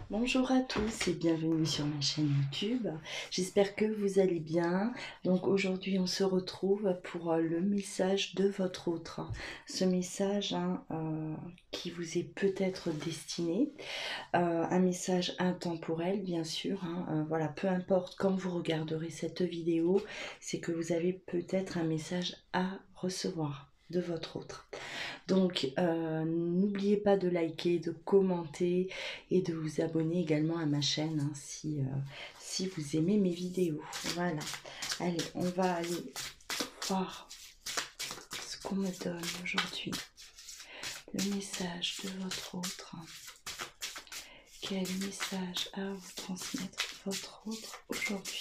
Bonjour à tous et bienvenue sur ma chaîne YouTube. J'espère que vous allez bien. Donc aujourd'hui on se retrouve pour le message de votre autre. Ce message qui vous est peut-être destiné. Un message intemporel bien sûr. Voilà, peu importe quand vous regarderez cette vidéo, c'est que vous avez peut-être un message à recevoir de votre autre. Donc n'oubliez pas de liker, de commenter et de vous abonner également à ma chaîne si vous aimez mes vidéos. Voilà. Allez, on va aller voir ce qu'on me donne aujourd'hui. Le message de votre autre. Quel message à vous transmettre votre autre aujourd'hui?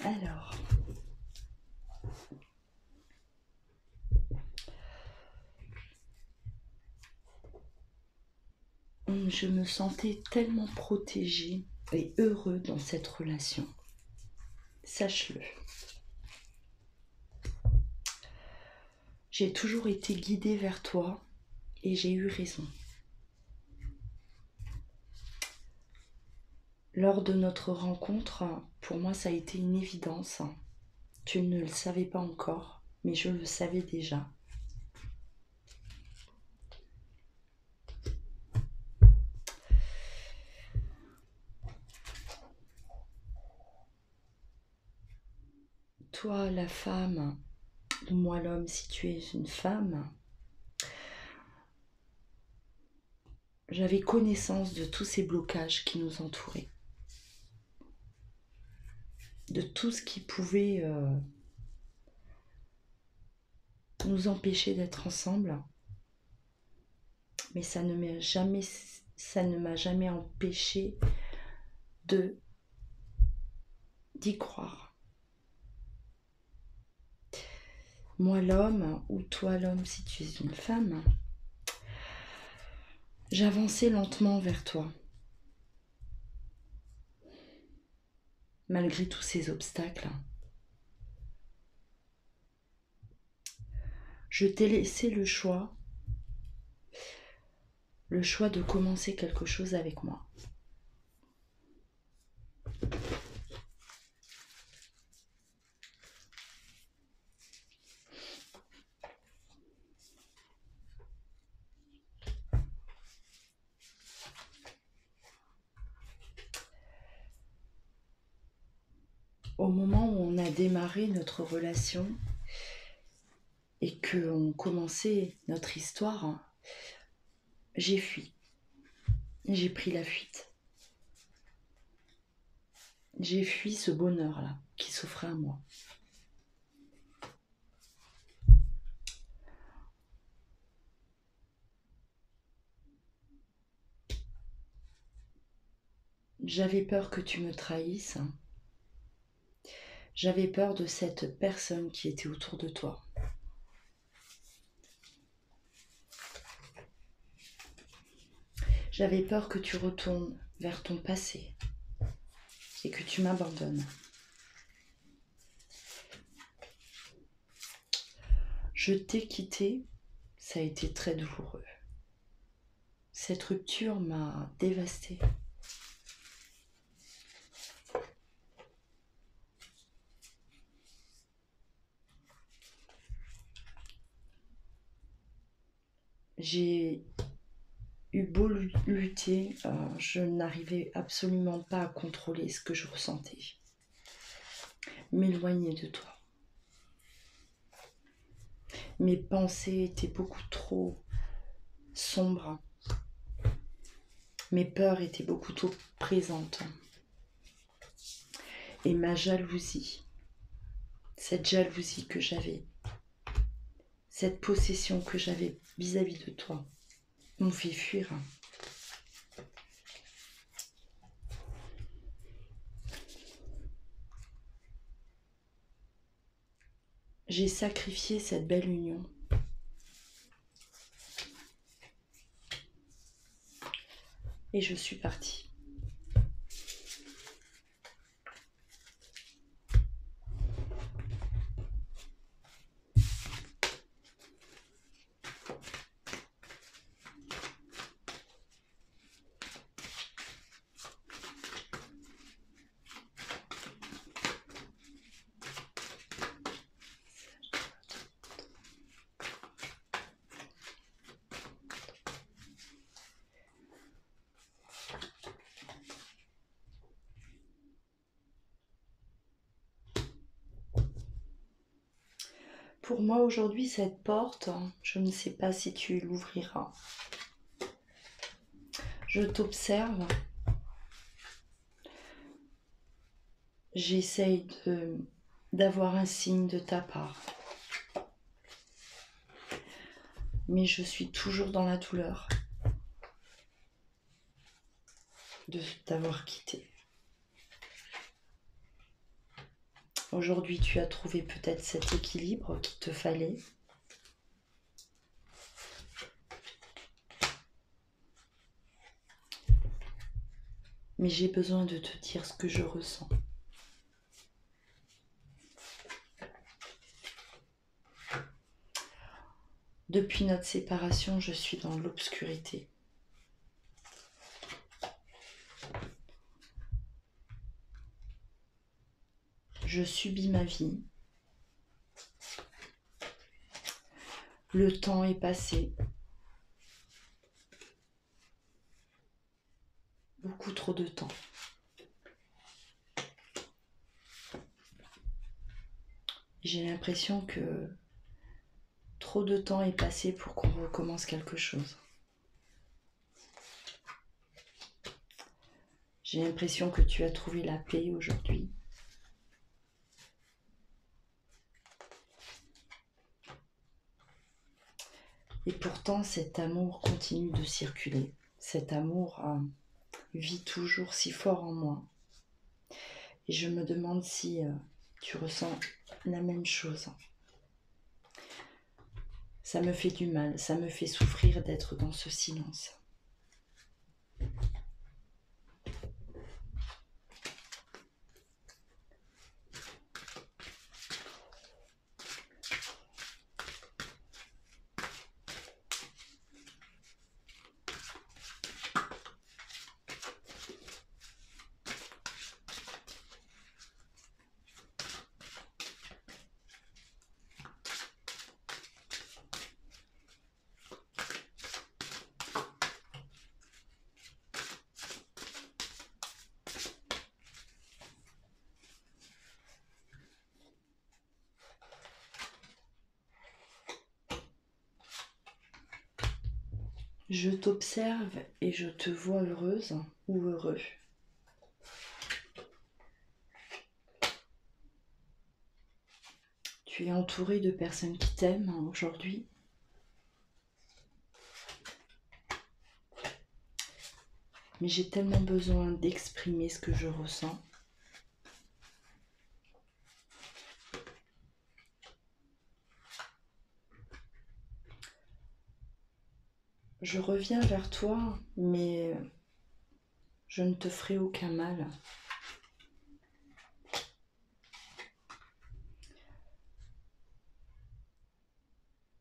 Alors, je me sentais tellement protégée et heureux dans cette relation. Sache-le. J'ai toujours été guidée vers toi et j'ai eu raison. Lors de notre rencontre, pour moi, ça a été une évidence. Tu ne le savais pas encore, mais je le savais déjà. Toi, la femme, ou moi l'homme, si tu es une femme, j'avais connaissance de tous ces blocages qui nous entouraient, de tout ce qui pouvait nous empêcher d'être ensemble, mais ça ne m'a jamais empêché d'y croire. Moi l'homme, ou toi l'homme si tu es une femme, j'avançais lentement vers toi. Malgré tous ces obstacles, je t'ai laissé le choix de commencer quelque chose avec moi. Au moment où on a démarré notre relation et qu'on commençait notre histoire, j'ai fui. J'ai pris la fuite. J'ai fui ce bonheur-là qui s'offrait à moi. J'avais peur que tu me trahisses. J'avais peur de cette personne qui était autour de toi. J'avais peur que tu retournes vers ton passé et que tu m'abandonnes. Je t'ai quitté, ça a été très douloureux. Cette rupture m'a dévastée. J'ai eu beau lutter, je n'arrivais absolument pas à contrôler ce que je ressentais. M'éloigner de toi. Mes pensées étaient beaucoup trop sombres. Mes peurs étaient beaucoup trop présentes. Et ma jalousie, cette jalousie que j'avais, cette possession que j'avais vis-à-vis de toi, m'ont fait fuir. J'ai sacrifié cette belle union. Et je suis partie. Pour moi aujourd'hui, cette porte, je ne sais pas si tu l'ouvriras. Je t'observe. J'essaye d'avoir un signe de ta part. Mais je suis toujours dans la douleur de t'avoir quitté. Aujourd'hui, tu as trouvé peut-être cet équilibre qu'il te fallait. Mais j'ai besoin de te dire ce que je ressens. Depuis notre séparation, je suis dans l'obscurité. Je subis ma vie. Le temps est passé. Beaucoup trop de temps. J'ai l'impression que trop de temps est passé pour qu'on recommence quelque chose. J'ai l'impression que tu as trouvé la paix aujourd'hui. Et pourtant, cet amour continue de circuler. Cet amour vit toujours si fort en moi. Et je me demande si tu ressens la même chose. Ça me fait du mal, ça me fait souffrir d'être dans ce silence. Je t'observe et je te vois heureuse ou heureux. Tu es entouré de personnes qui t'aiment aujourd'hui. Mais j'ai tellement besoin d'exprimer ce que je ressens. Je reviens vers toi, mais je ne te ferai aucun mal.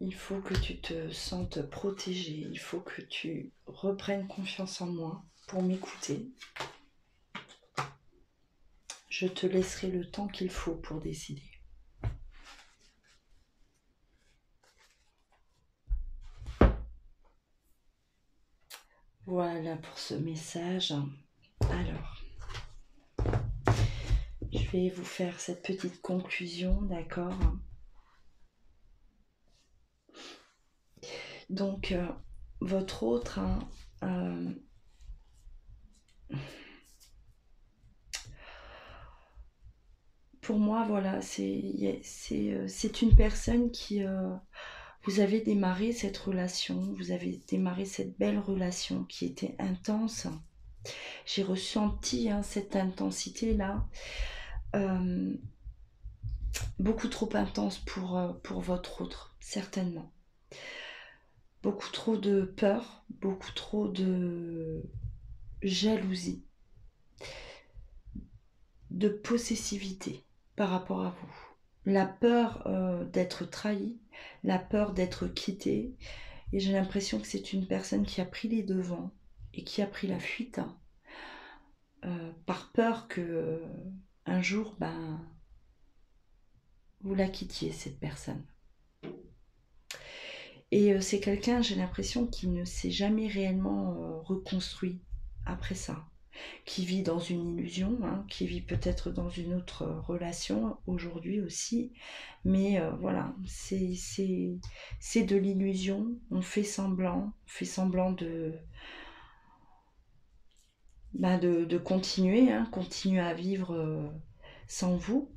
Il faut que tu te sentes protégée, il faut que tu reprennes confiance en moi pour m'écouter. Je te laisserai le temps qu'il faut pour décider. Voilà pour ce message. Alors, je vais vous faire cette petite conclusion, d'accord? Donc, votre autre, pour moi, voilà, c'est une personne qui... vous avez démarré cette relation, vous avez démarré cette belle relation qui était intense. J'ai ressenti cette intensité-là, beaucoup trop intense pour votre autre, certainement. Beaucoup trop de peur, beaucoup trop de jalousie, de possessivité par rapport à vous. La peur d'être trahi, la peur d'être quitté. Et j'ai l'impression que c'est une personne qui a pris les devants et qui a pris la fuite par peur que un jour, vous la quittiez, cette personne. Et c'est quelqu'un, j'ai l'impression, qui ne s'est jamais réellement reconstruit après ça. Qui vit dans une illusion, qui vit peut-être dans une autre relation aujourd'hui aussi. Mais voilà, c'est de l'illusion. On fait semblant de continuer, continuer à vivre sans vous.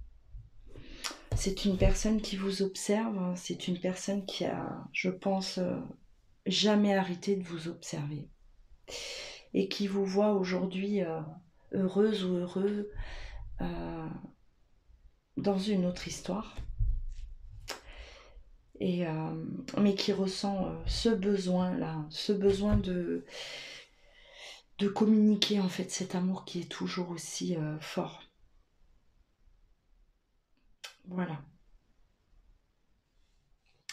C'est une personne qui vous observe, c'est une personne qui a, je pense, jamais arrêté de vous observer. Et qui vous voit aujourd'hui heureuse ou heureux dans une autre histoire. Et, mais qui ressent ce besoin-là, ce besoin de communiquer en fait cet amour qui est toujours aussi fort. Voilà.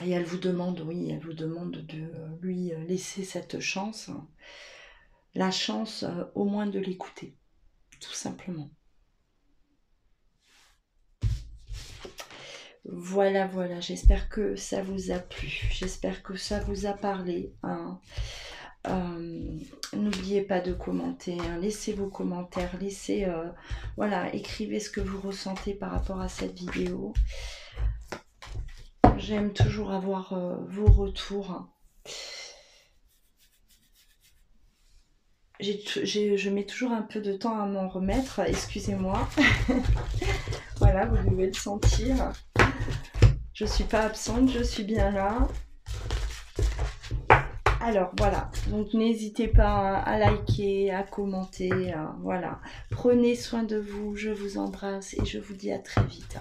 Et elle vous demande, oui, elle vous demande de lui laisser cette chance, la chance au moins de l'écouter, tout simplement. Voilà, voilà, j'espère que ça vous a plu, j'espère que ça vous a parlé. N'oubliez pas de commenter, laissez vos commentaires, laissez, voilà, écrivez ce que vous ressentez par rapport à cette vidéo. J'aime toujours avoir vos retours. Je mets toujours un peu de temps à m'en remettre, excusez-moi. Voilà, vous devez le sentir. Je ne suis pas absente, je suis bien là. Alors voilà, donc n'hésitez pas à liker, à commenter, voilà. Prenez soin de vous, je vous embrasse et je vous dis à très vite.